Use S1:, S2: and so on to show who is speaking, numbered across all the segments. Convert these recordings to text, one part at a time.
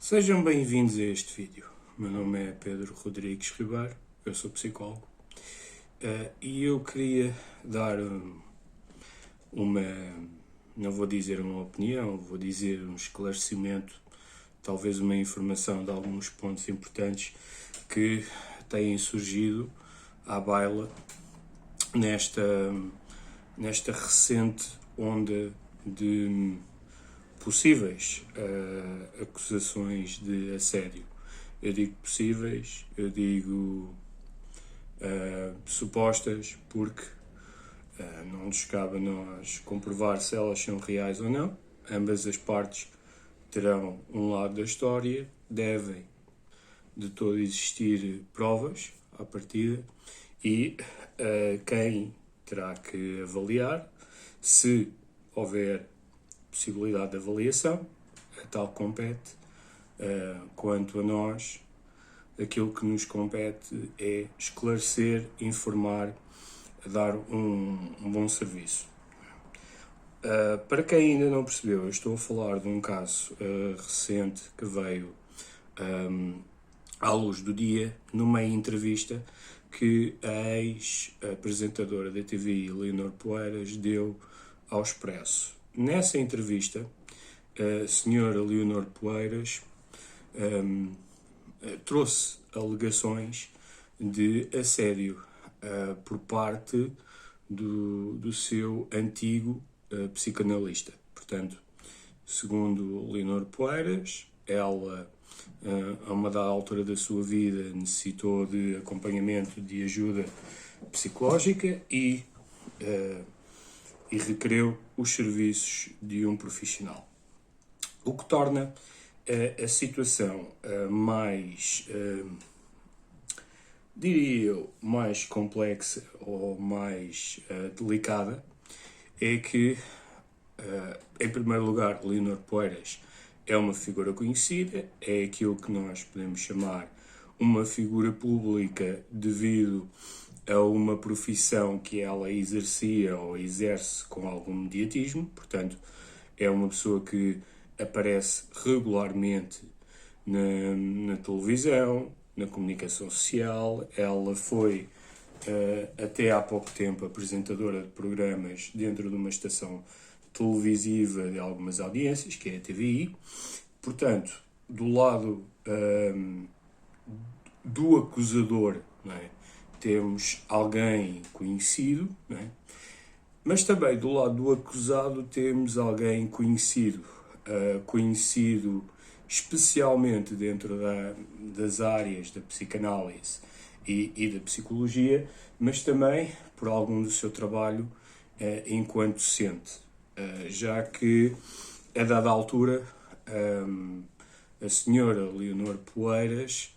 S1: Sejam bem-vindos a este vídeo. O meu nome é Pedro Rodrigues Ribeiro, eu sou psicólogo e eu queria dar uma, não vou dizer uma opinião, vou dizer um esclarecimento, talvez uma informação de alguns pontos importantes que têm surgido à baila nesta recente onda de possíveis acusações de assédio. Eu digo possíveis, eu digo supostas, porque não nos cabe a nós comprovar se elas são reais ou não. Ambas as partes terão um lado da história, devem de todo existir provas à partida e quem terá que avaliar, se houver possibilidade de avaliação, a tal compete. Quanto a nós, aquilo que nos compete é esclarecer, informar, dar um bom serviço. Para quem ainda não percebeu, eu estou a falar de um caso recente que veio à luz do dia numa entrevista que a ex-apresentadora da TV, Leonor Poeiras, deu ao Expresso. Nessa entrevista, a senhora Leonor Poeiras trouxe alegações de assédio por parte do seu antigo psicanalista. Portanto, segundo Leonor Poeiras, ela, a uma dada altura da sua vida, necessitou de acompanhamento, de ajuda psicológica e requereu os serviços de um profissional. O que torna a situação diria eu, mais complexa ou mais delicada é que, em primeiro lugar, Leonor Poeiras é uma figura conhecida, é aquilo que nós podemos chamar uma figura pública devido a uma profissão que ela exercia ou exerce com algum mediatismo. Portanto, é uma pessoa que aparece regularmente na televisão, na comunicação social. Ela foi, até há pouco tempo, apresentadora de programas dentro de uma estação televisiva de algumas audiências, que é a TVI. Portanto, do lado do acusador, não é? Temos alguém conhecido, não é? Mas também do lado do acusado temos alguém conhecido, conhecido especialmente dentro das áreas da psicanálise e da psicologia, mas também por algum do seu trabalho enquanto docente, já que a dada altura a senhora Leonor Poeiras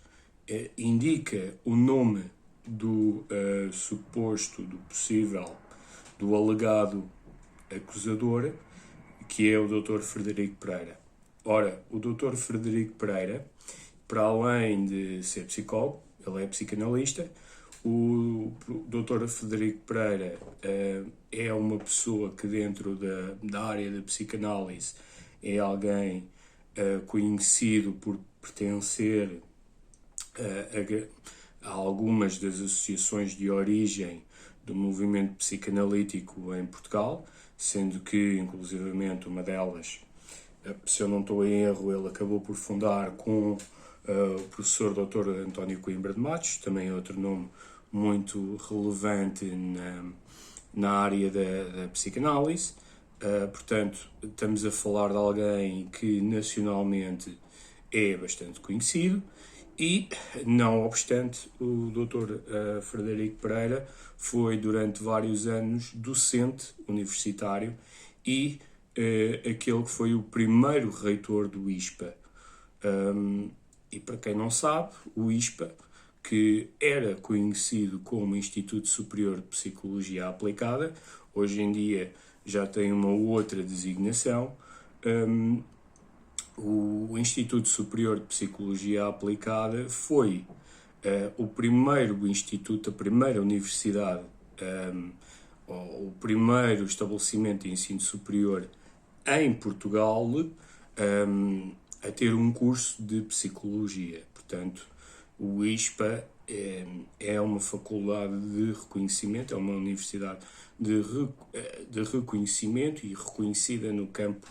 S1: indica o nome do suposto, do possível, do alegado acusador, que é o Dr. Frederico Pereira. Ora, o Dr. Frederico Pereira, para além de ser psicólogo, ele é psicanalista. O Dr. Frederico Pereira é uma pessoa que dentro da área da psicanálise é alguém conhecido por pertencer a algumas das associações de origem do movimento psicanalítico em Portugal, sendo que, inclusivamente, uma delas, se eu não estou em erro, ele acabou por fundar com o professor Dr. António Coimbra de Matos, também outro nome muito relevante na área da psicanálise. Portanto, estamos a falar de alguém que nacionalmente é bastante conhecido e, não obstante, o Dr. Frederico Pereira foi durante vários anos docente universitário e aquele que foi o primeiro reitor do ISPA. E para quem não sabe, o ISPA, que era conhecido como Instituto Superior de Psicologia Aplicada, hoje em dia já tem uma outra designação. O Instituto Superior de Psicologia Aplicada foi o primeiro instituto, a primeira universidade, o primeiro estabelecimento de ensino superior em Portugal a ter um curso de psicologia. Portanto, o ISPA é uma faculdade de reconhecimento, é uma universidade de reconhecimento e reconhecida no campo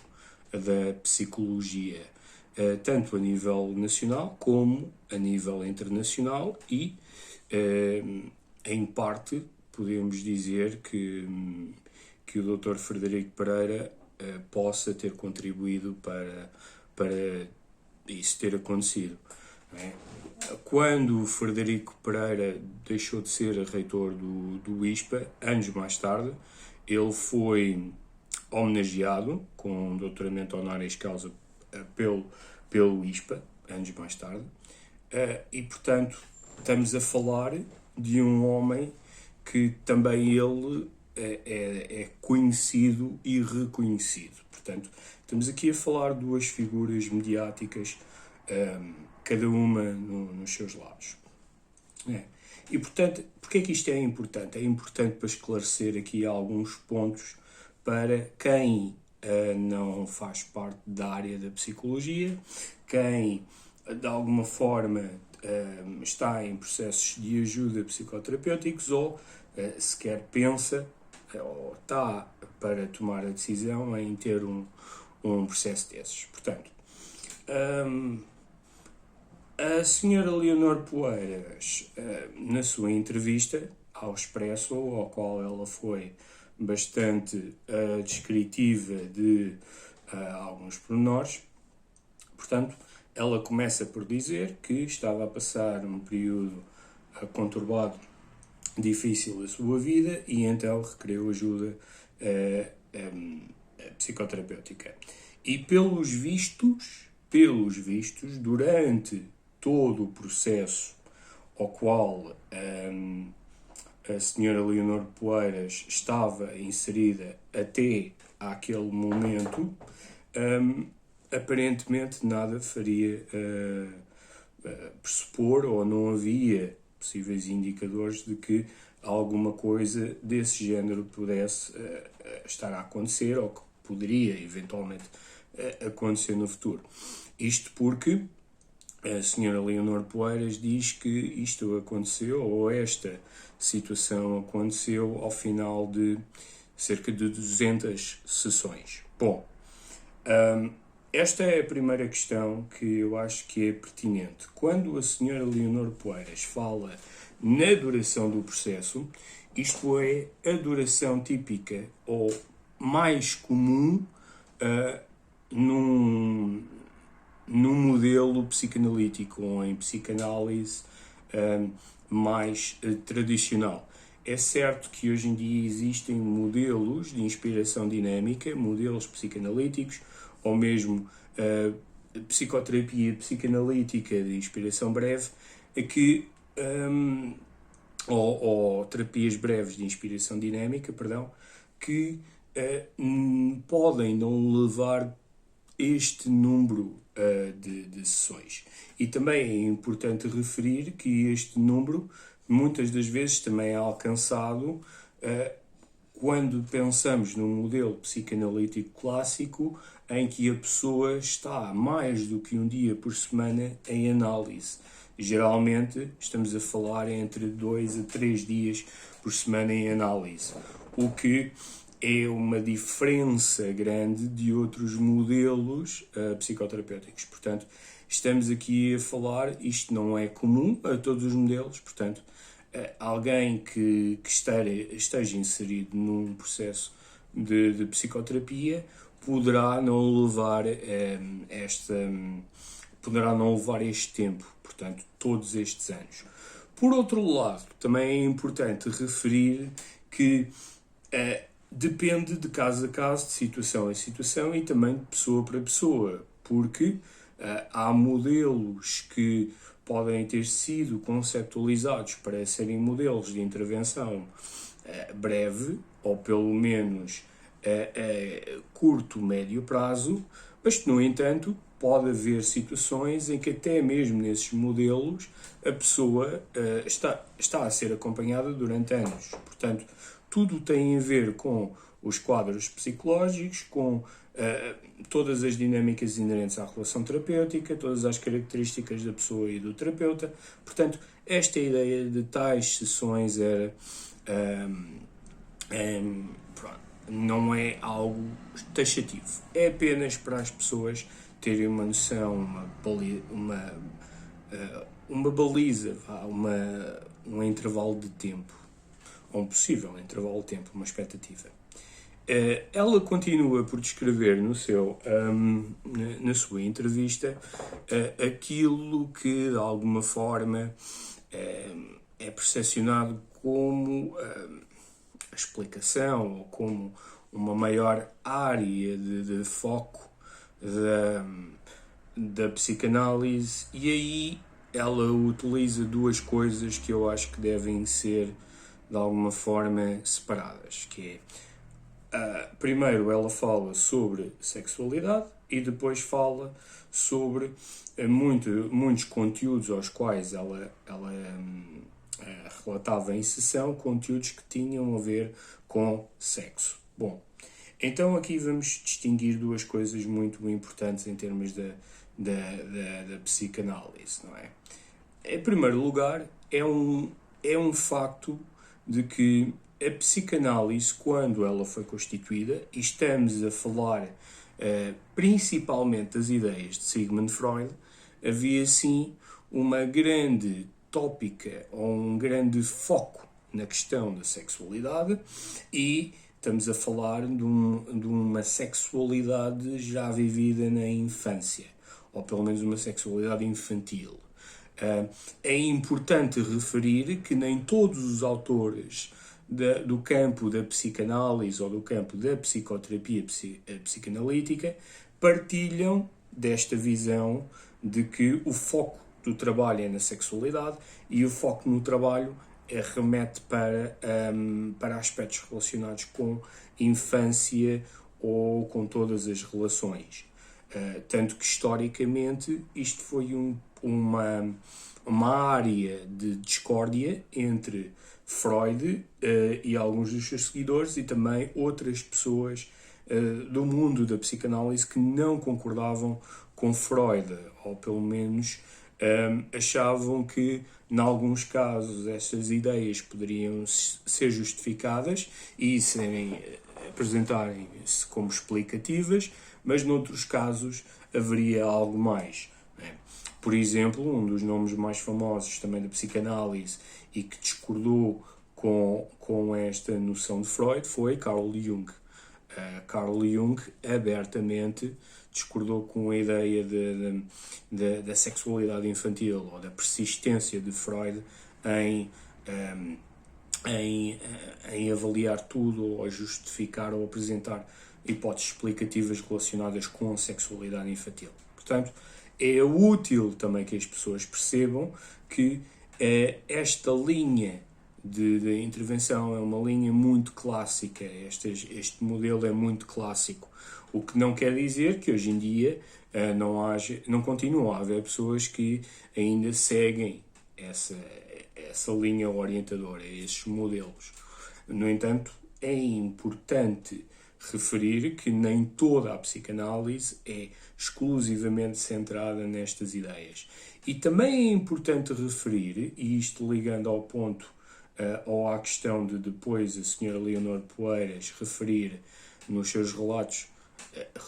S1: da psicologia, tanto a nível nacional como a nível internacional e, em parte, podemos dizer que o Dr. Frederico Pereira possa ter contribuído para isso ter acontecido. Não é? Quando o Frederico Pereira deixou de ser reitor do ISPA, anos mais tarde, ele foi homenageado com um doutoramento honoris causa pelo ISPA, anos mais tarde, e portanto estamos a falar de um homem que também ele é conhecido e reconhecido. Portanto, estamos aqui a falar de duas figuras mediáticas, cada uma nos seus lados. E, portanto, porque é que isto é importante? É importante para esclarecer aqui alguns pontos para quem não faz parte da área da psicologia, quem, de alguma forma, está em processos de ajuda psicoterapêuticos ou sequer pensa ou está para tomar a decisão em ter um processo desses. Portanto, a senhora Leonor Poeiras, na sua entrevista ao Expresso, ao qual ela foi bastante descritiva de alguns pormenores, portanto, ela começa por dizer que estava a passar um período conturbado, difícil da sua vida e então requereu ajuda psicoterapêutica. E pelos vistos, durante todo o processo ao qual a senhora Leonor Poeiras estava inserida até àquele momento, aparentemente nada faria pressupor ou não havia possíveis indicadores de que alguma coisa desse género pudesse estar a acontecer ou que poderia eventualmente acontecer no futuro. Isto porque a senhora Leonor Poeiras diz que isto aconteceu, ou esta situação aconteceu ao final de cerca de 200 sessões. Bom, esta é a primeira questão que eu acho que é pertinente. Quando a senhora Leonor Poeiras fala na duração do processo, isto é a duração típica ou mais comum num modelo psicanalítico ou em psicanálise mais tradicional. É certo que hoje em dia existem modelos de inspiração dinâmica, modelos psicanalíticos, ou mesmo psicoterapia psicanalítica de inspiração breve, ou terapias breves de inspiração dinâmica, que podem não levar este número de sessões. E também é importante referir que este número muitas das vezes também é alcançado quando pensamos num modelo psicanalítico clássico em que a pessoa está mais do que um dia por semana em análise. Geralmente estamos a falar entre 2 a 3 dias por semana em análise, o que é uma diferença grande de outros modelos psicoterapêuticos. Portanto, estamos aqui a falar, isto não é comum a todos os modelos, portanto, alguém que esteja inserido num processo de psicoterapia poderá não levar este tempo, portanto, todos estes anos. Por outro lado, também é importante referir que depende de caso a caso, de situação a situação e também de pessoa para pessoa, porque há modelos que podem ter sido conceptualizados para serem modelos de intervenção breve, ou pelo menos a curto, médio prazo, mas que, no entanto, pode haver situações em que até mesmo nesses modelos a pessoa está a ser acompanhada durante anos. Portanto, tudo tem a ver com os quadros psicológicos, com todas as dinâmicas inerentes à relação terapêutica, todas as características da pessoa e do terapeuta. Portanto, esta ideia de tais sessões era, não é algo taxativo, é apenas para as pessoas terem uma noção, uma baliza, um intervalo de tempo, ou um possível intervalo de tempo, uma expectativa. Ela continua por descrever na sua entrevista aquilo que de alguma forma é percepcionado como a explicação ou como uma maior área de foco da psicanálise, e aí ela utiliza duas coisas que eu acho que devem ser de alguma forma separadas, que é primeiro ela fala sobre sexualidade e depois fala sobre muitos conteúdos aos quais ela relatava em sessão, conteúdos que tinham a ver com sexo. Bom, então aqui vamos distinguir duas coisas muito importantes em termos da psicanálise, não é? Em primeiro lugar, é um facto de que a psicanálise, quando ela foi constituída, e estamos a falar principalmente das ideias de Sigmund Freud, havia sim uma grande tópica ou um grande foco na questão da sexualidade, e estamos a falar de uma sexualidade já vivida na infância, ou pelo menos uma sexualidade infantil. É importante referir que nem todos os autores do campo da psicanálise ou do campo da psicoterapia psicanalítica partilham desta visão de que o foco do trabalho é na sexualidade e o foco no trabalho remete para aspectos relacionados com infância ou com todas as relações. Tanto que, historicamente, isto foi uma área de discórdia entre Freud e alguns dos seus seguidores, e também outras pessoas do mundo da psicanálise que não concordavam com Freud, ou pelo menos achavam que, em alguns casos, estas ideias poderiam ser justificadas e apresentarem-se como explicativas, mas noutros casos haveria algo mais. Por exemplo, um dos nomes mais famosos também da psicanálise e que discordou com esta noção de Freud foi Carl Jung. Carl Jung abertamente discordou com a ideia da sexualidade infantil ou da persistência de Freud em avaliar tudo ou justificar ou apresentar hipóteses explicativas relacionadas com a sexualidade infantil. Portanto, é útil também que as pessoas percebam que esta linha de intervenção é uma linha muito clássica, este modelo é muito clássico, o que não quer dizer que hoje em dia não continuam a haver pessoas que ainda seguem essa linha orientadora, esses modelos. No entanto, é importante referir que nem toda a psicanálise é exclusivamente centrada nestas ideias. E também é importante referir, e isto ligando ao ponto ou à questão de depois a senhora Leonor Poeiras referir nos seus relatos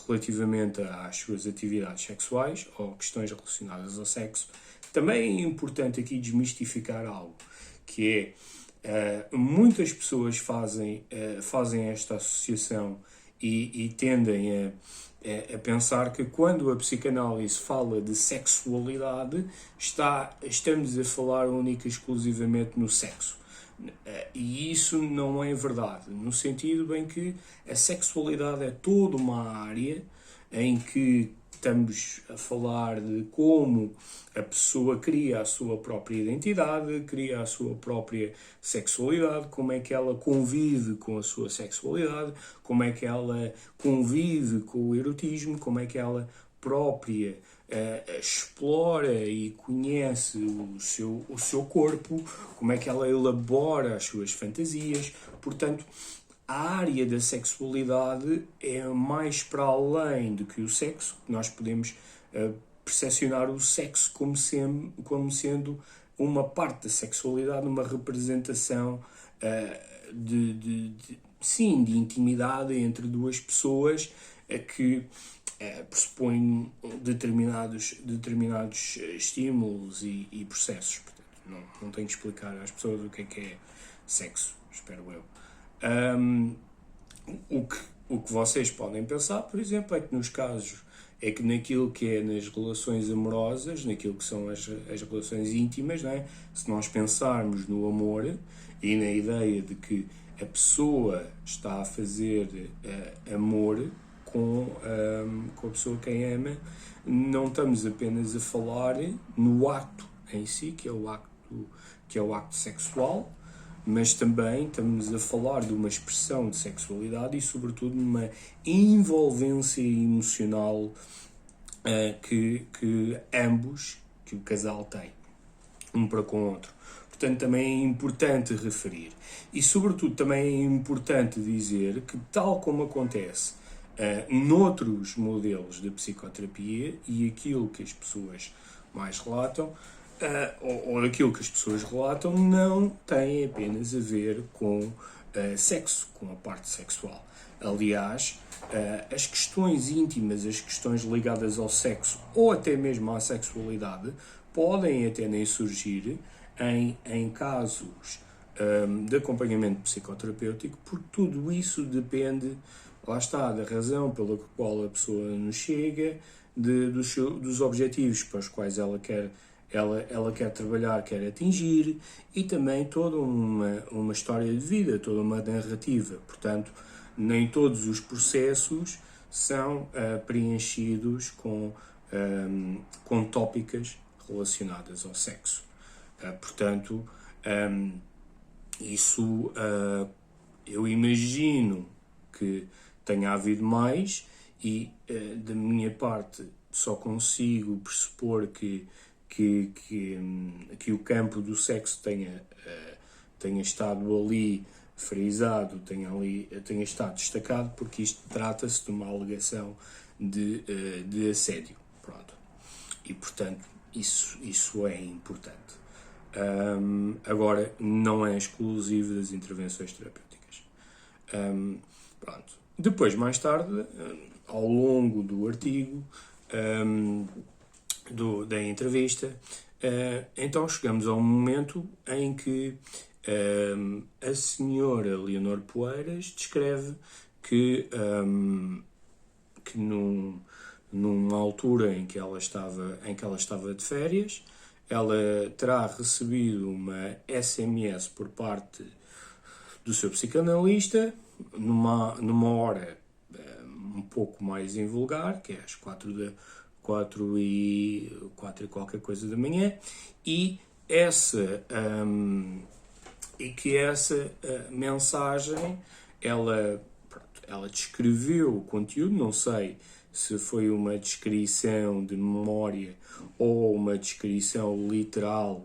S1: relativamente às suas atividades sexuais ou questões relacionadas ao sexo, também é importante aqui desmistificar algo, que é muitas pessoas fazem esta associação e tendem a pensar que quando a psicanálise fala de sexualidade, estamos a falar única e exclusivamente no sexo. E isso não é verdade, no sentido em que a sexualidade é toda uma área em que estamos a falar de como a pessoa cria a sua própria identidade, cria a sua própria sexualidade, como é que ela convive com a sua sexualidade, como é que ela convive com o erotismo, como é que ela própria explora e conhece o seu corpo, como é que ela elabora as suas fantasias. Portanto, a área da sexualidade é mais para além do que o sexo. Nós podemos percepcionar o sexo como sendo uma parte da sexualidade, uma representação sim, de intimidade entre duas pessoas que pressupõem determinados estímulos e processos. Portanto, não tenho que explicar às pessoas o que é sexo, espero eu. O que vocês podem pensar, por exemplo, é que nos casos, é que naquilo que é nas relações amorosas, naquilo que são as relações íntimas, não é? Se nós pensarmos no amor e na ideia de que a pessoa está a fazer amor com a pessoa quem ama, não estamos apenas a falar no ato em si, que é o acto sexual, mas também estamos a falar de uma expressão de sexualidade e, sobretudo, numa envolvência emocional que o casal tem, um para com o outro. Portanto, também é importante referir. E, sobretudo, também é importante dizer que, tal como acontece noutros modelos de psicoterapia, e aquilo que as pessoas mais relatam, ou aquilo que as pessoas relatam, não tem apenas a ver com sexo, com a parte sexual. Aliás, as questões íntimas, as questões ligadas ao sexo ou até mesmo à sexualidade podem até nem surgir em casos de acompanhamento psicoterapêutico, porque tudo isso depende, lá está, da razão pela qual a pessoa nos chega, dos objetivos para os quais ela quer trabalhar, quer atingir, e também toda uma história de vida, toda uma narrativa. Portanto, nem todos os processos são preenchidos com tópicas relacionadas ao sexo. Portanto, isso eu imagino que tenha havido mais, e da minha parte só consigo pressupor que o campo do sexo tenha estado ali frisado, tenha estado destacado, porque isto trata-se de uma alegação de assédio. Pronto. E, portanto, isso é importante. Agora, não é exclusivo das intervenções terapêuticas. Pronto. Depois, mais tarde, ao longo do artigo, da entrevista, então chegamos a um momento em que a senhora Leonor Poeiras descreve que numa altura em que ela estava de férias, ela terá recebido uma SMS por parte do seu psicanalista numa hora um pouco mais invulgar, que é às 4 e qualquer coisa da manhã, e que essa mensagem, ela descreveu o conteúdo, não sei se foi uma descrição de memória ou uma descrição literal,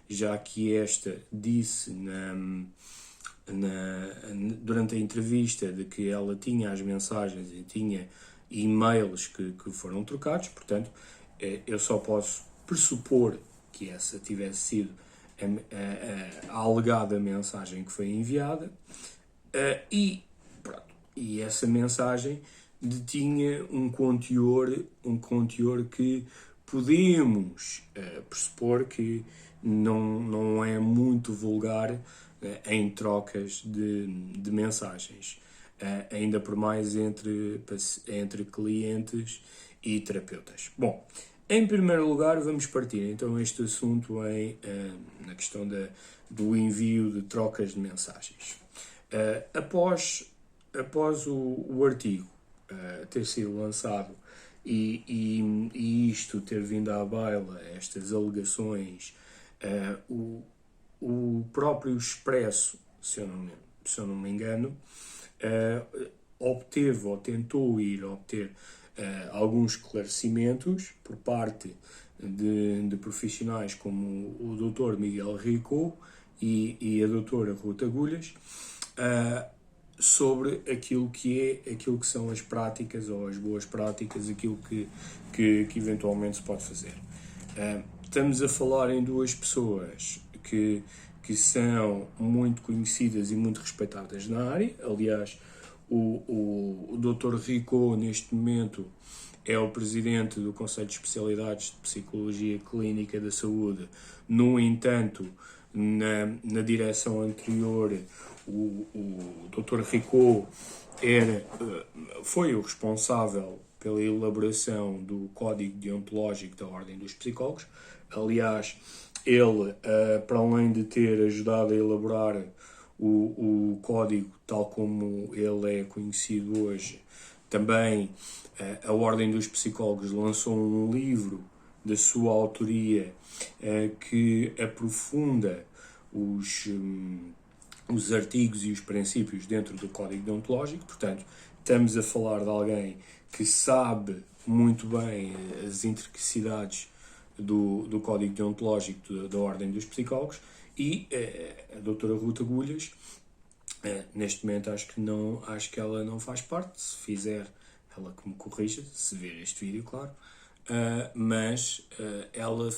S1: já que esta disse durante a entrevista de que ela tinha as mensagens e tinha e-mails que foram trocados. Portanto, eu só posso pressupor que essa tivesse sido a alegada mensagem que foi enviada, e essa mensagem detinha um conteúdo que podemos pressupor que não é muito vulgar em trocas de mensagens, ainda por mais entre clientes e terapeutas. Bom, em primeiro lugar, vamos partir então este assunto na questão do envio de trocas de mensagens. Após o artigo ter sido lançado e isto ter vindo à baila, estas alegações, o próprio Expresso, se eu não me engano, obteve ou tentou ir obter alguns esclarecimentos por parte de profissionais como o Dr. Miguel Rico e a Dra. Ruth Agulhas, sobre aquilo que são as práticas ou as boas práticas, aquilo que eventualmente se pode fazer. Estamos a falar em duas pessoas que são muito conhecidas e muito respeitadas na área. Aliás, o Dr. Rico, neste momento, é o presidente do Conselho de Especialidades de Psicologia Clínica da Saúde. No entanto, na direção anterior, o Dr. Rico foi o responsável pela elaboração do Código Deontológico da Ordem dos Psicólogos. Aliás, ele, para além de ter ajudado a elaborar o código tal como ele é conhecido hoje, também a Ordem dos Psicólogos lançou um livro da sua autoria que aprofunda os artigos e os princípios dentro do Código Deontológico. Portanto, estamos a falar de alguém que sabe muito bem as intricacidades do Código Deontológico da Ordem dos Psicólogos, e a doutora Ruth Agulhas, neste momento acho que ela não faz parte. Se fizer, ela que me corrija, se ver este vídeo, claro, mas ela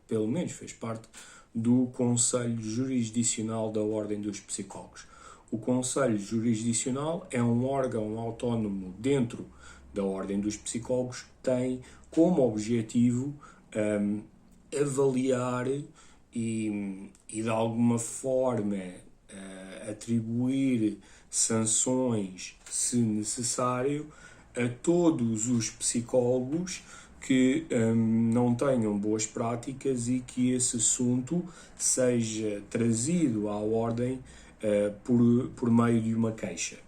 S1: pelo menos fez parte do Conselho Jurisdicional da Ordem dos Psicólogos. O Conselho Jurisdicional é um órgão autónomo dentro da Ordem dos Psicólogos que tem como objetivo avaliar e de alguma forma atribuir sanções, se necessário, a todos os psicólogos que não tenham boas práticas e que esse assunto seja trazido à ordem por meio de uma queixa.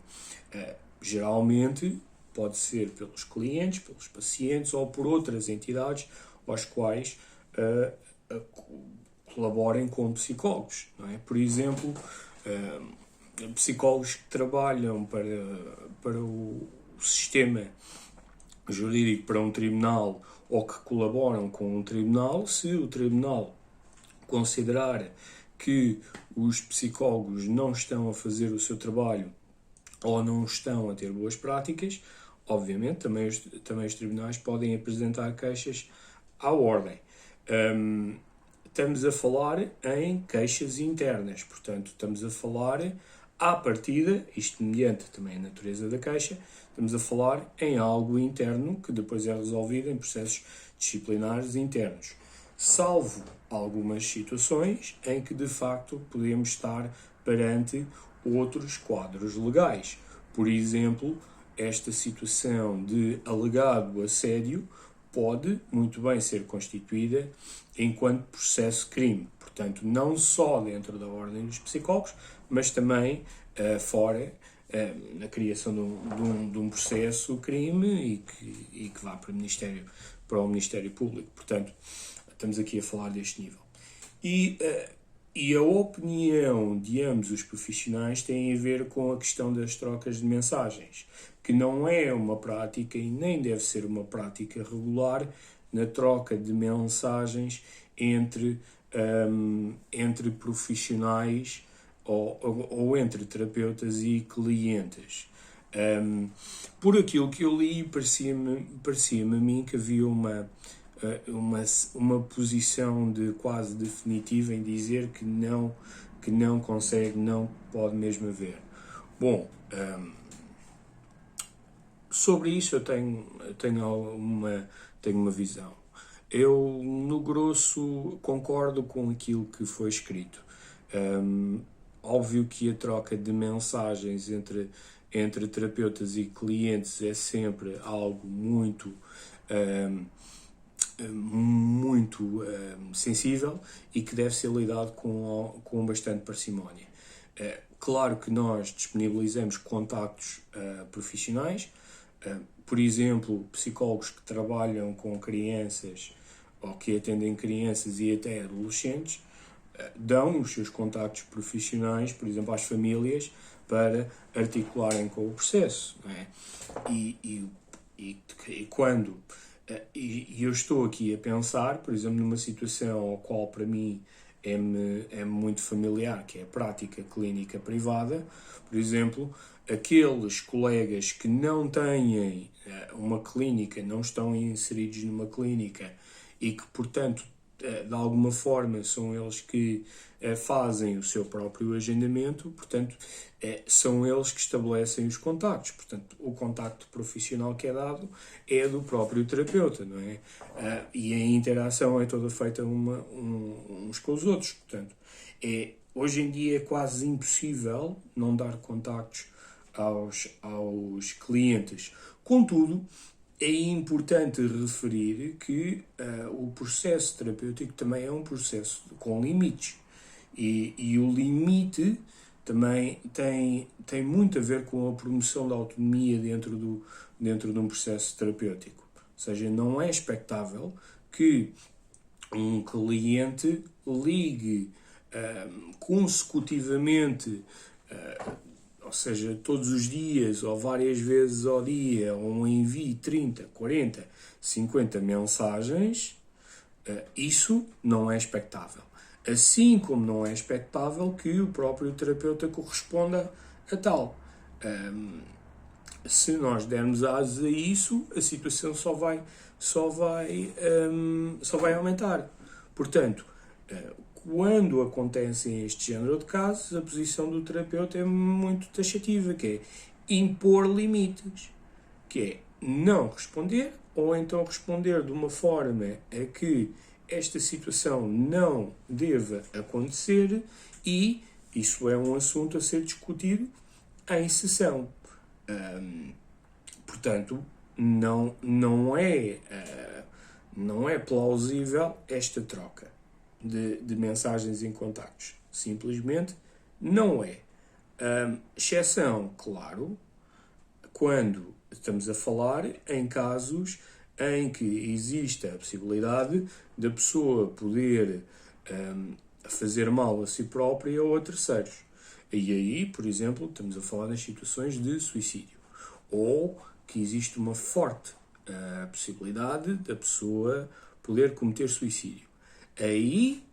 S1: Geralmente pode ser pelos clientes, pelos pacientes ou por outras entidades aos quais colaborem com psicólogos, não é? Por exemplo, psicólogos que trabalham para o sistema jurídico, para um tribunal, ou que colaboram com um tribunal. Se o tribunal considerar que os psicólogos não estão a fazer o seu trabalho ou não estão a ter boas práticas, obviamente também os tribunais podem apresentar queixas à ordem. Estamos a falar em queixas internas, portanto estamos a falar à partida, isto mediante também a natureza da queixa, estamos a falar em algo interno que depois é resolvido em processos disciplinares internos, salvo algumas situações em que de facto podemos estar perante outros quadros legais. Por exemplo, esta situação de alegado assédio pode muito bem ser constituída enquanto processo crime. Portanto, não só dentro da Ordem dos Psicólogos, mas também fora, na criação de um processo crime e que vá para o Ministério Público. Portanto, estamos aqui a falar deste nível. E a opinião de ambos os profissionais tem a ver com a questão das trocas de mensagens, que não é uma prática e nem deve ser uma prática regular na troca de mensagens entre profissionais ou entre terapeutas e clientes. Por aquilo que eu li, parecia-me a mim que havia uma posição de quase definitiva em dizer que não consegue, não pode mesmo haver. Bom, sobre isso eu tenho uma visão. Eu, no grosso, concordo com aquilo que foi escrito. Óbvio que a troca de mensagens entre terapeutas e clientes é sempre algo muito sensível e que deve ser lidado com bastante parcimónia. Claro que nós disponibilizamos contactos profissionais, por exemplo, psicólogos que trabalham com crianças ou que atendem crianças e até adolescentes, dão os seus contactos profissionais, por exemplo, às famílias, para articularem com o processo, não é? E eu estou aqui a pensar, por exemplo, numa situação ao qual para mim é muito familiar, que é a prática clínica privada. Por exemplo, aqueles colegas que não têm uma clínica, não estão inseridos numa clínica e que, portanto, de alguma forma são eles que fazem o seu próprio agendamento, portanto, são eles que estabelecem os contactos. Portanto, o contacto profissional que é dado é do próprio terapeuta, não é? E a interação é toda feita uns com os outros. Portanto, hoje em dia é quase impossível não dar contactos aos clientes. Contudo, é importante referir que o processo terapêutico também é um processo com limites. E o limite também tem muito a ver com a promoção da autonomia dentro de um processo terapêutico. Ou seja, não é expectável que um cliente ligue consecutivamente, ou seja, todos os dias ou várias vezes ao dia, ou envie 30, 40, 50 mensagens. Isso não é expectável. Assim como não é expectável que o próprio terapeuta corresponda a tal. Se nós dermos asas a isso, a situação só vai aumentar. Portanto, quando acontecem este género de casos, a posição do terapeuta é muito taxativa, que é impor limites, que é não responder, ou então responder de uma forma a que esta situação não deva acontecer, e isso é um assunto a ser discutido em sessão. Portanto, não é plausível esta troca de mensagens em contactos. Simplesmente não é. Exceção, claro, quando estamos a falar em casos em que existe a possibilidade da pessoa poder fazer mal a si própria ou a terceiros. E aí, por exemplo, estamos a falar das situações de suicídio. Ou que existe uma forte possibilidade da pessoa poder cometer suicídio. Aí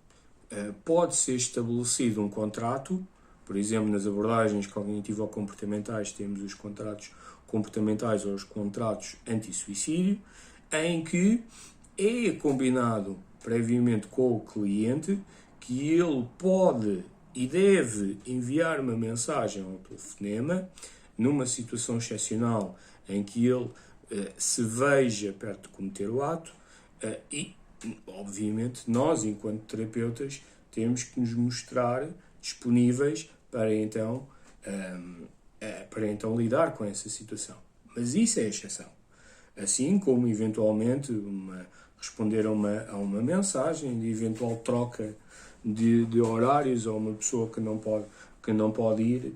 S1: pode ser estabelecido um contrato, por exemplo, nas abordagens cognitivo-comportamentais temos os contratos comportamentais ou os contratos anti-suicídio, em que é combinado previamente com o cliente que ele pode e deve enviar uma mensagem ao telefonema numa situação excepcional em que ele se veja perto de cometer o ato e, obviamente, nós, enquanto terapeutas, temos que nos mostrar disponíveis para então lidar com essa situação. Mas isso é a exceção. Assim como, eventualmente, responder a uma mensagem de eventual troca de horários a uma pessoa que não pode ir,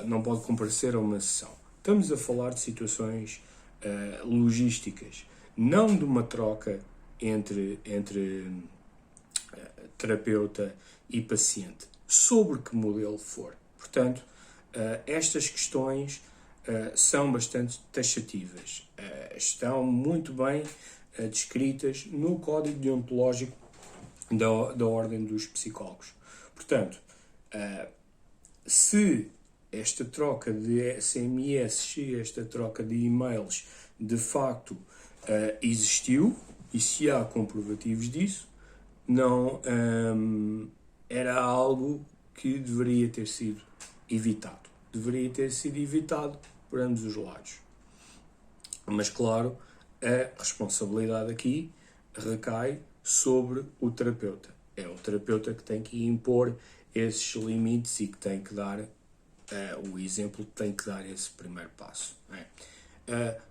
S1: não pode comparecer a uma sessão. Estamos a falar de situações logísticas, não de uma troca entre terapeuta e paciente, sobre que modelo for. Portanto, estas questões são bastante taxativas, estão muito bem descritas no Código Deontológico da Ordem dos Psicólogos. Portanto, se esta troca de SMS, se esta troca de e-mails de facto existiu, e se há comprovativos disso, não era algo que deveria ter sido evitado. Deveria ter sido evitado por ambos os lados. Mas, claro, a responsabilidade aqui recai sobre o terapeuta. É o terapeuta que tem que impor esses limites e que tem que dar o exemplo, que tem que dar esse primeiro passo.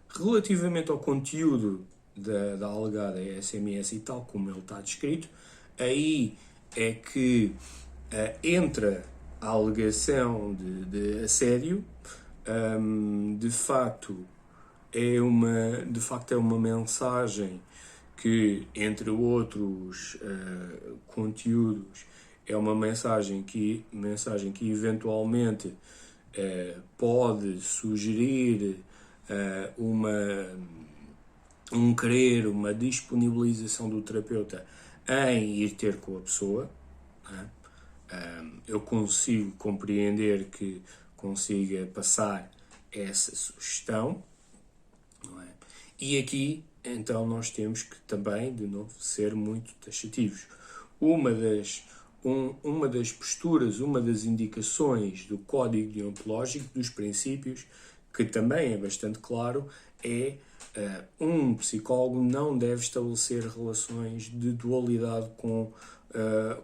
S1: Relativamente ao conteúdo da alegada SMS e tal como ele está descrito, aí é que entra a alegação de assédio. De facto é uma mensagem que, entre outros conteúdos, é uma mensagem que eventualmente pode sugerir uma disponibilização do terapeuta em ir ter com a pessoa, não é? Eu consigo compreender que consiga passar essa sugestão, não é? E aqui, então, nós temos que também, de novo, ser muito taxativos. Uma das posturas, uma das indicações do Código Deontológico, dos princípios, que também é bastante claro, é um psicólogo não deve estabelecer relações de dualidade com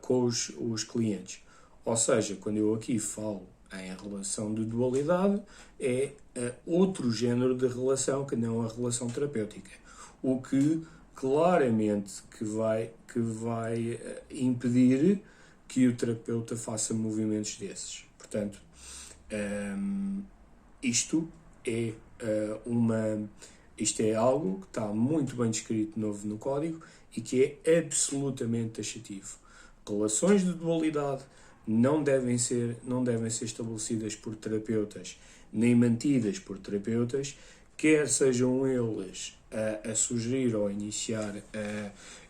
S1: os clientes. Ou seja, quando eu aqui falo em relação de dualidade, é outro género de relação que não a relação terapêutica. O que claramente que vai impedir que o terapeuta faça movimentos desses. Portanto, isto é algo que está muito bem descrito no Código e que é absolutamente taxativo. Relações de dualidade não devem ser estabelecidas por terapeutas nem mantidas por terapeutas, quer sejam eles a sugerir ou a iniciar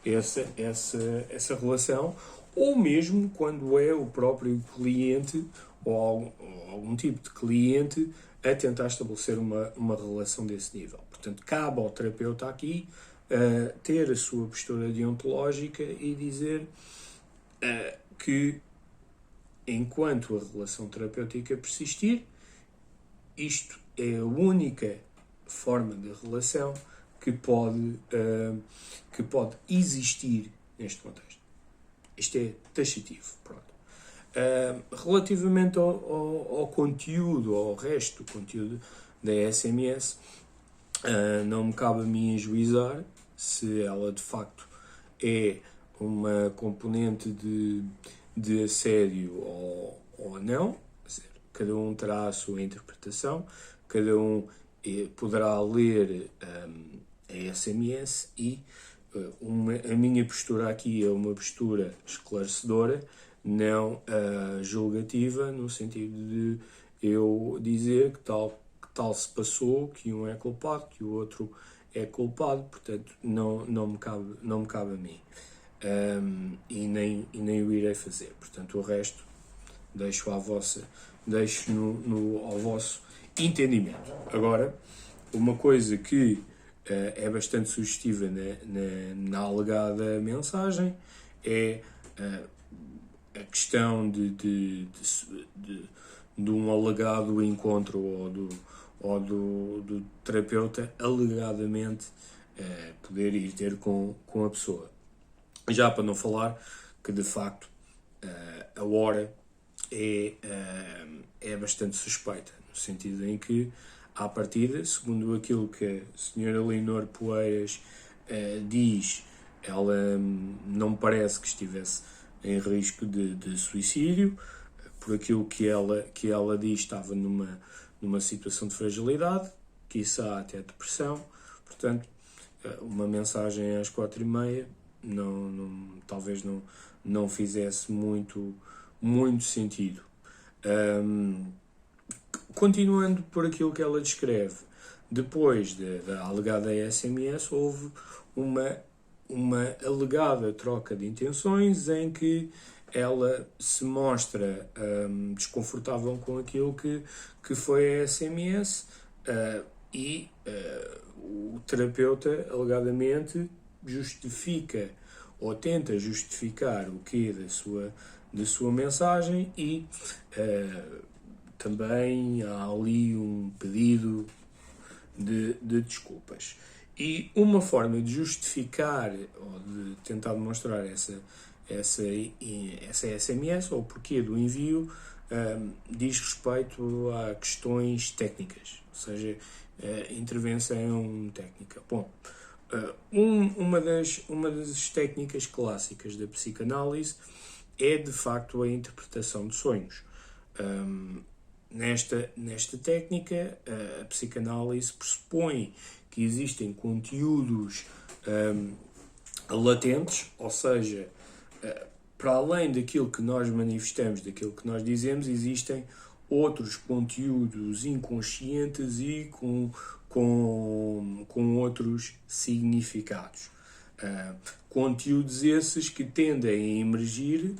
S1: essa relação, ou mesmo quando é o próprio cliente ou algum tipo de cliente a tentar estabelecer uma relação desse nível. Portanto, cabe ao terapeuta aqui ter a sua postura deontológica e dizer que, enquanto a relação terapêutica persistir, isto é a única forma de relação que pode existir neste contexto. Isto é taxativo. Pronto. Relativamente ao conteúdo, ao resto do conteúdo da SMS, não me cabe a mim ajuizar se ela de facto é uma componente de assédio ou não. Cada um terá a sua interpretação, cada um poderá ler a SMS e a minha postura aqui é uma postura esclarecedora, não julgativa, no sentido de eu dizer que tal se passou, que um é culpado, que o outro é culpado, portanto não me cabe a mim. E nem o irei fazer. Portanto, o resto deixo ao vosso entendimento. Agora, uma coisa que é bastante sugestiva na alegada mensagem é a questão de um alegado encontro ou do terapeuta alegadamente poder ir ter com a pessoa. Já para não falar que, de facto, a hora é bastante suspeita, no sentido em que, à partida, segundo aquilo que a senhora Leonor Poeiras diz, ela não me parece que estivesse em risco de suicídio. Por aquilo que ela diz, estava numa situação de fragilidade, quiçá até depressão. Portanto, uma mensagem às 4h30 talvez não fizesse muito sentido. Continuando por aquilo que ela descreve, depois da alegada SMS, houve uma alegada troca de intenções em que ela se mostra desconfortável com aquilo que foi a SMS e o terapeuta, alegadamente, justifica ou tenta justificar o quê da sua mensagem e também há ali um pedido de desculpas. E uma forma de justificar ou de tentar demonstrar essa SMS ou o porquê do envio diz respeito a questões técnicas, ou seja, intervenção técnica. Bom, uma das técnicas clássicas da psicanálise é, de facto, a interpretação de sonhos. Nesta técnica, a psicanálise pressupõe que existem conteúdos latentes, ou seja, para além daquilo que nós manifestamos, daquilo que nós dizemos, existem outros conteúdos inconscientes e com outros significados. Conteúdos esses que tendem a emergir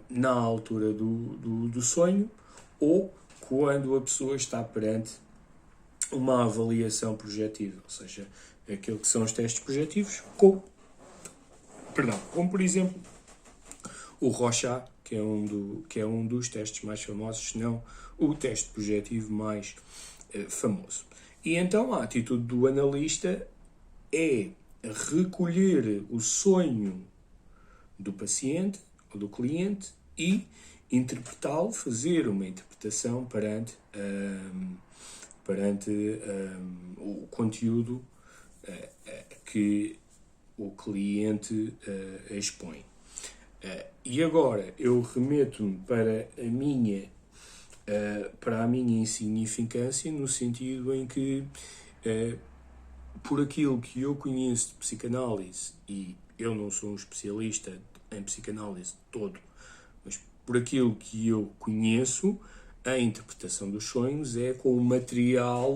S1: na altura do sonho ou quando a pessoa está perante uma avaliação projetiva, ou seja, aquilo que são os testes projetivos, como por exemplo o Rorschach, que é um dos testes mais famosos, se não o teste projetivo mais famoso. E então a atitude do analista é recolher o sonho do paciente ou do cliente e interpretá-lo, fazer uma interpretação perante o conteúdo que o cliente expõe. E agora eu remeto-me para a minha insignificância, no sentido em que, por aquilo que eu conheço de psicanálise, e eu não sou um especialista em psicanálise todo, mas por aquilo que eu conheço, a interpretação dos sonhos é com o material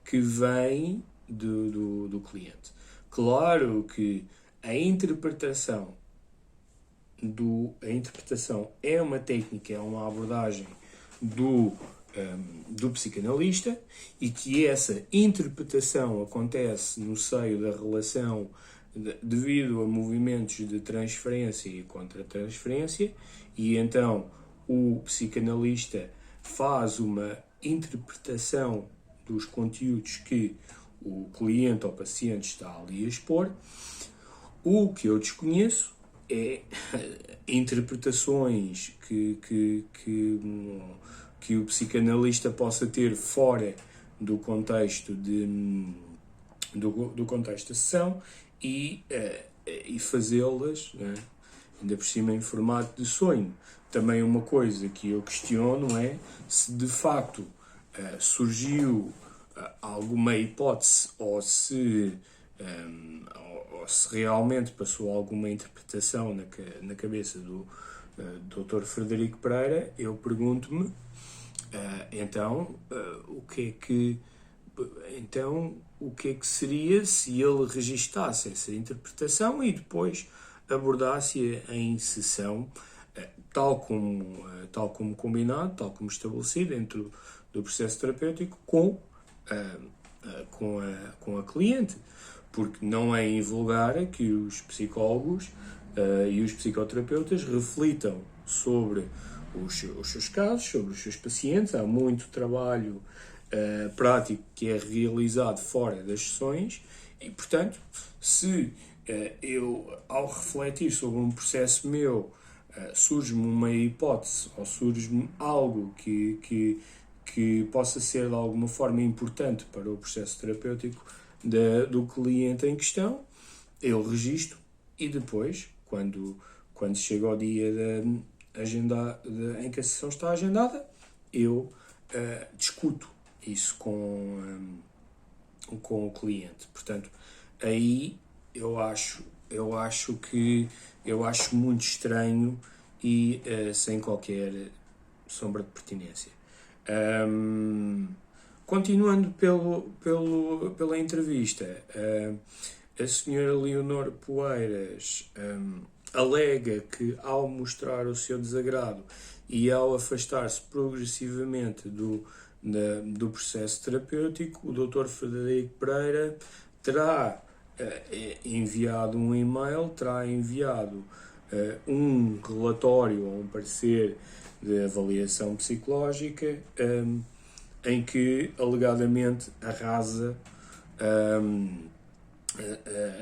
S1: que vem do cliente. Claro que a interpretação é uma técnica, é uma abordagem do psicanalista, e que essa interpretação acontece no seio da relação devido a movimentos de transferência e contra-transferência, e então o psicanalista faz uma interpretação dos conteúdos que o cliente ou paciente está ali a expor. O que eu desconheço é interpretações que o psicanalista possa ter fora do contexto do contexto da sessão e fazê-las, né, ainda por cima em formato de sonho. Também uma coisa que eu questiono é se de facto surgiu alguma hipótese ou se realmente passou alguma interpretação na cabeça do Dr. Frederico Pereira. Eu pergunto-me, o que é que seria se ele registasse essa interpretação e depois abordasse em sessão, tal como combinado, tal como estabelecido dentro do processo terapêutico com a cliente. Porque não é invulgar que os psicólogos e os psicoterapeutas reflitam sobre os seus casos, sobre os seus pacientes. Há muito trabalho prático que é realizado fora das sessões e, portanto, se eu, ao refletir sobre um processo meu, surge-me uma hipótese ou surge-me algo que possa ser de alguma forma importante para o processo terapêutico do cliente em questão, eu registro e depois, quando chega ao dia em que a sessão está agendada, eu discuto isso com o cliente. Portanto, aí eu acho muito estranho e sem qualquer sombra de pertinência. Continuando pela entrevista, a senhora Leonor Poeiras alega que, ao mostrar o seu desagrado e ao afastar-se progressivamente do processo terapêutico, o Dr. Frederico Pereira terá enviado um e-mail, terá enviado um relatório ou um parecer de avaliação psicológica em que alegadamente arrasa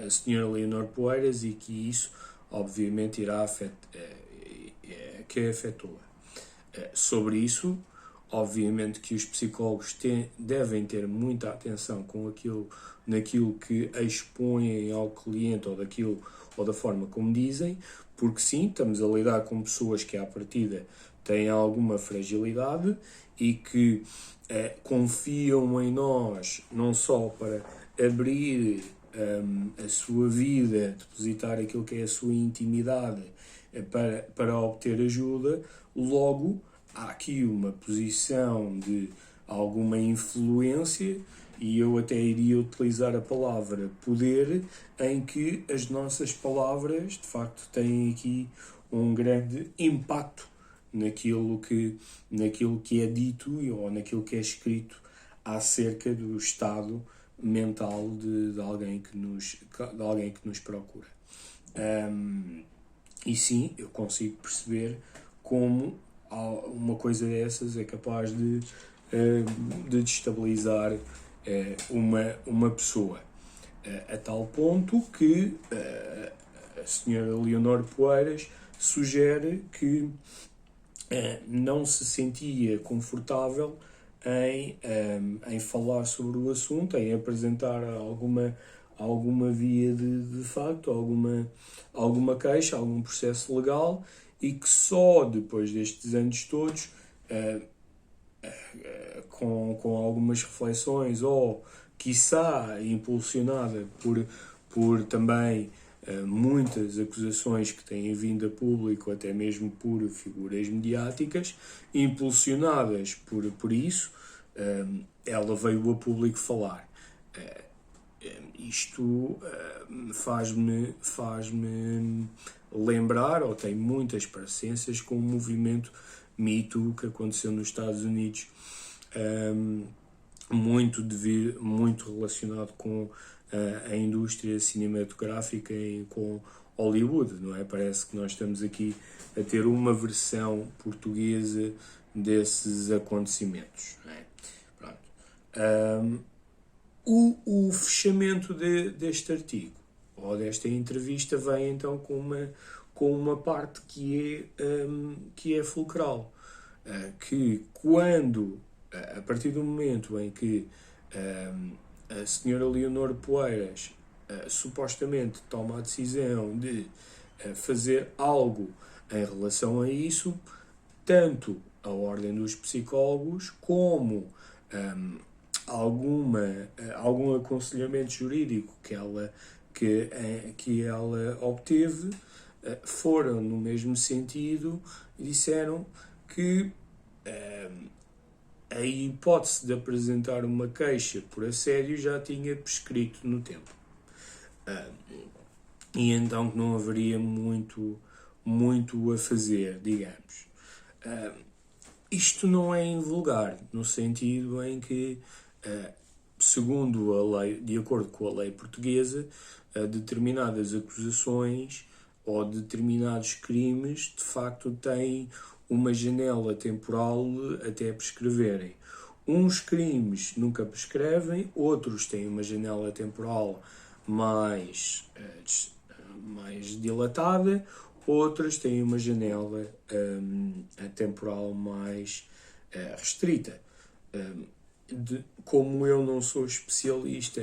S1: a senhora Leonor Poeiras e que isso obviamente irá afetou-a. Sobre isso, obviamente que os psicólogos devem ter muita atenção naquilo que expõem ao cliente ou da forma como dizem, porque sim, estamos a lidar com pessoas que à partida têm alguma fragilidade e que confiam em nós não só para abrir a sua vida, depositar aquilo que é a sua intimidade para obter ajuda. Logo, há aqui uma posição de alguma influência e eu até iria utilizar a palavra poder, em que as nossas palavras, de facto, têm aqui um grande impacto naquilo que é dito ou naquilo que é escrito acerca do estado mental de alguém que nos procura. E sim, eu consigo perceber como uma coisa dessas é capaz de destabilizar uma pessoa. A tal ponto que a senhora Leonor Poeiras sugere que não se sentia confortável em falar sobre o assunto, em apresentar alguma via de facto, alguma queixa, algum processo legal, e que só depois destes anos todos, com algumas reflexões, ou quiçá impulsionada por também muitas acusações que têm vindo a público, até mesmo por figuras mediáticas, impulsionadas por isso, ela veio a público falar. Isto faz-me lembrar, ou tem muitas parecências com o movimento Me Too que aconteceu nos Estados Unidos, muito relacionado com a indústria cinematográfica e com Hollywood, não é? Parece que nós estamos aqui a ter uma versão portuguesa desses acontecimentos, não é? Pronto. O fechamento deste artigo, ou desta entrevista, vem então com uma parte que é fulcral. Que quando, a partir do momento em que a senhora Leonor Poeiras supostamente toma a decisão de fazer algo em relação a isso, tanto a Ordem dos Psicólogos como algum aconselhamento jurídico que ela obteve foram no mesmo sentido e disseram que a hipótese de apresentar uma queixa por assédio já tinha prescrito no tempo. E então que não haveria muito a fazer, digamos. Isto não é invulgar, no sentido em que, segundo a lei, de acordo com a lei portuguesa, determinadas acusações ou determinados crimes, de facto, têm uma janela temporal até prescreverem. Uns crimes nunca prescrevem, outros têm uma janela temporal mais dilatada, outras têm uma janela temporal mais restrita. Como eu não sou especialista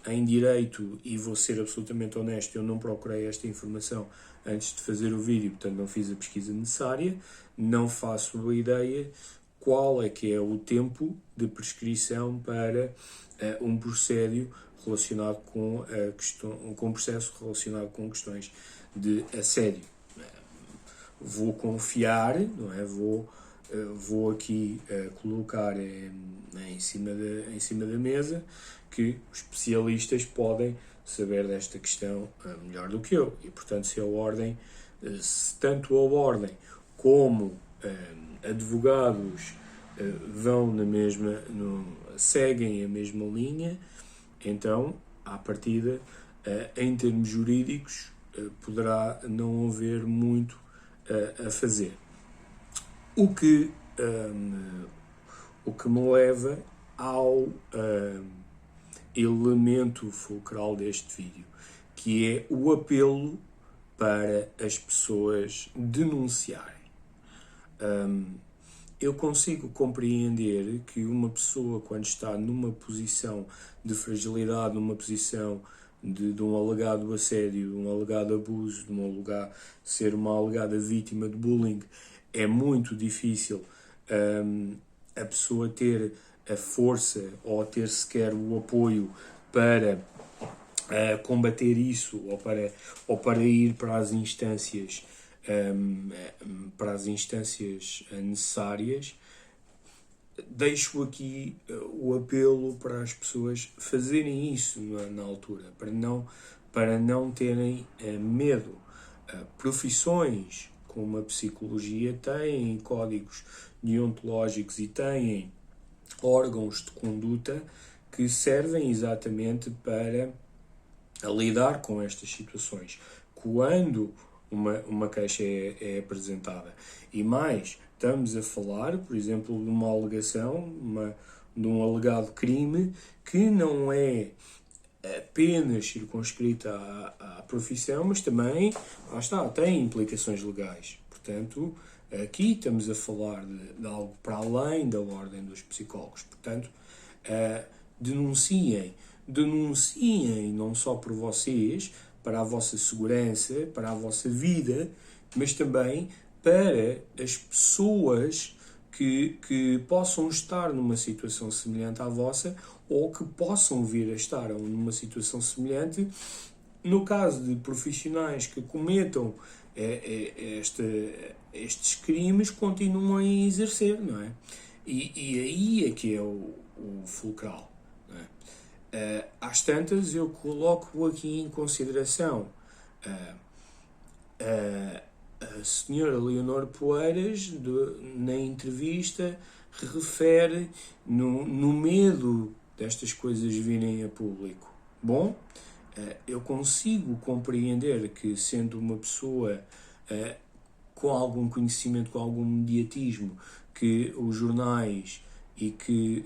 S1: em direito e vou ser absolutamente honesto, eu não procurei esta informação antes de fazer o vídeo, portanto não fiz a pesquisa necessária, não faço a ideia qual é que é o tempo de prescrição para um processo relacionado com um processo relacionado com questões de assédio. Vou confiar, não é? Vou aqui colocar em cima da mesa que os especialistas podem saber desta questão melhor do que eu. E, portanto, se tanto a Ordem como advogados seguem a mesma linha, então, à partida, em termos jurídicos, poderá não haver muito a fazer. O que me leva ao elemento fulcral deste vídeo, que é o apelo para as pessoas denunciarem. Eu consigo compreender que uma pessoa, quando está numa posição de fragilidade, numa posição de um alegado assédio, de um alegado abuso, ser uma alegada vítima de bullying, é muito difícil a pessoa ter a força ou ter sequer o apoio para combater isso ou para ir para as instâncias necessárias. deixo aqui o apelo para as pessoas fazerem isso na altura, para não terem medo. Profissões como a psicologia têm códigos deontológicos e têm órgãos de conduta que servem exatamente para lidar com estas situações. Quando uma queixa é apresentada. E mais, estamos a falar, por exemplo, de uma alegação, de um alegado crime que não é apenas circunscrita à profissão, mas também, lá está, tem implicações legais. Portanto, aqui estamos a falar de algo para além da ordem dos psicólogos. Portanto, denunciem não só por vocês, para a vossa segurança, para a vossa vida, mas também para as pessoas que possam estar numa situação semelhante à vossa ou que possam vir a estar numa situação semelhante. No caso de profissionais que cometam estes crimes, continuam a exercer, não é? E aí é que é o fulcral. Não é? Às tantas, eu coloco aqui em consideração a senhora Leonor Poeiras, na entrevista, refere no medo destas coisas virem a público. Bom, eu consigo compreender que, sendo uma pessoa com algum conhecimento, com algum mediatismo, que os jornais e que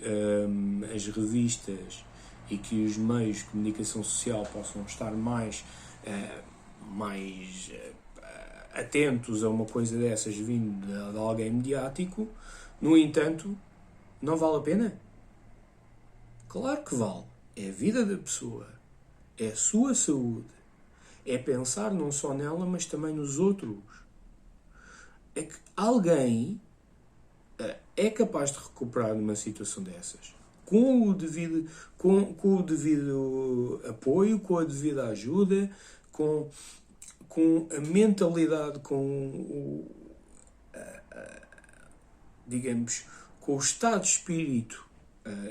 S1: as revistas e que os meios de comunicação social possam estar mais atentos a uma coisa dessas vindo de alguém mediático. No entanto, não vale a pena? Claro que vale. É a vida da pessoa. É a sua saúde. É pensar não só nela, mas também nos outros. É que alguém é capaz de recuperar numa situação dessas. Com o devido apoio, com a devida ajuda, com a mentalidade, digamos, com o estado de espírito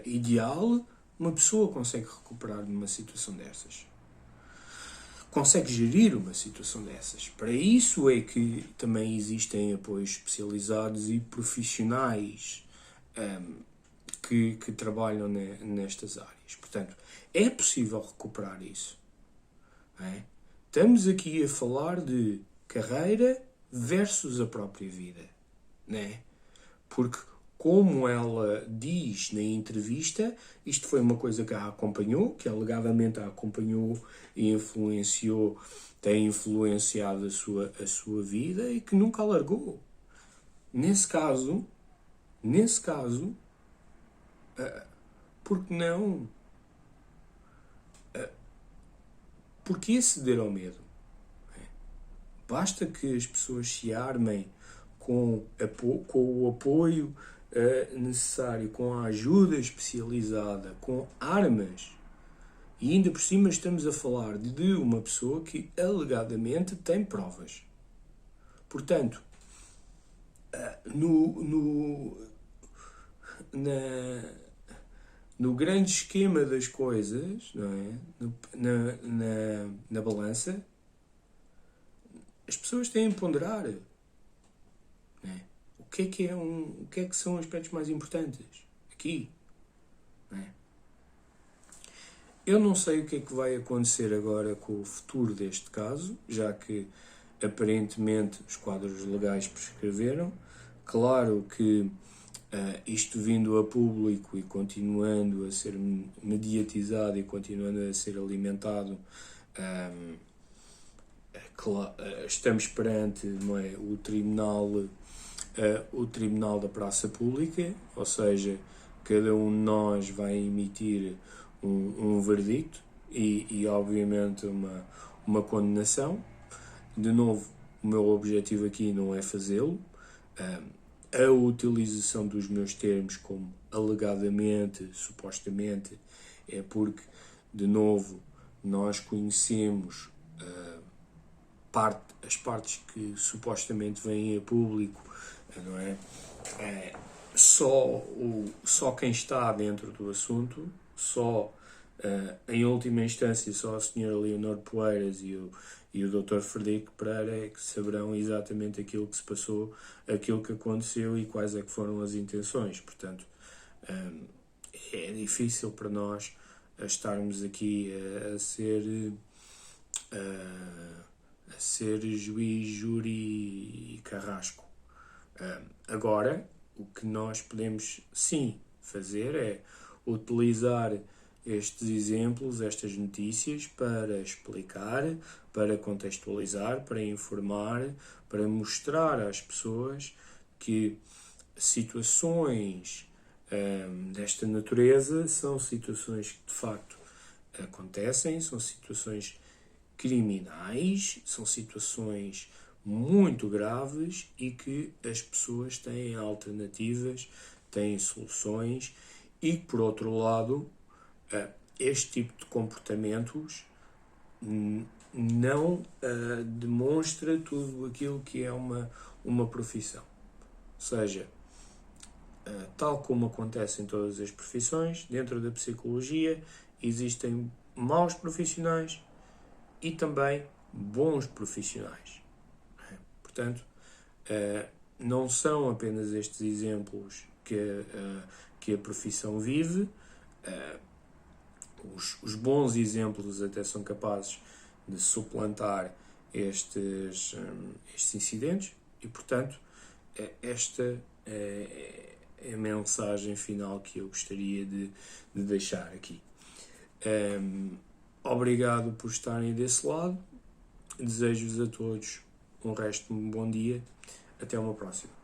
S1: ideal, uma pessoa consegue recuperar numa situação dessas. Consegue gerir uma situação dessas. Para isso é que também existem apoios especializados e profissionais que trabalham nestas áreas. Portanto, é possível recuperar isso. Não é? Estamos aqui a falar de carreira versus a própria vida. Não é? Porque, como ela diz na entrevista, isto foi uma coisa que a acompanhou, que alegadamente a acompanhou e tem influenciado a sua vida e que nunca a largou. Nesse caso, por que não? Por que ceder ao medo? Basta que as pessoas se armem com o apoio necessário, com a ajuda especializada, com armas. E ainda por cima estamos a falar de uma pessoa que alegadamente tem provas. Portanto, no grande esquema das coisas, não é? Na balança, as pessoas têm a ponderar. Não é? O que é que são aspectos mais importantes aqui? Não é? Eu não sei o que é que vai acontecer agora com o futuro deste caso, já que aparentemente os quadros legais prescreveram. Claro que isto vindo a público e continuando a ser mediatizado e continuando a ser alimentado, estamos perante, não é, o tribunal da praça pública, ou seja, cada um de nós vai emitir um verdicto e obviamente uma condenação. De novo, o meu objetivo aqui não é fazê-lo. A utilização dos meus termos como alegadamente, supostamente, é porque, de novo, nós conhecemos as partes que supostamente vêm a público, não é? só quem está dentro do assunto, em última instância, só a Sra. Leonor Poeiras e o Dr. Frederico Pereira é que saberão exatamente aquilo que se passou, aquilo que aconteceu e quais é que foram as intenções. Portanto, é difícil para nós estarmos aqui a ser juiz, júri e carrasco. Agora, o que nós podemos sim fazer é utilizar estes exemplos, estas notícias, para explicar, para contextualizar, para informar, para mostrar às pessoas que situações desta natureza são situações que de facto acontecem, são situações criminais, são situações muito graves e que as pessoas têm alternativas, têm soluções e, por outro lado, este tipo de comportamentos não demonstra tudo aquilo que é uma profissão. Ou seja, tal como acontece em todas as profissões, dentro da psicologia existem maus profissionais e também bons profissionais. Portanto, não são apenas estes exemplos que a profissão vive, os bons exemplos até são capazes de suplantar estes incidentes e, portanto, esta é a mensagem final que eu gostaria de deixar aqui. Obrigado por estarem desse lado. Desejo-vos a todos um resto de um bom dia. Até uma próxima.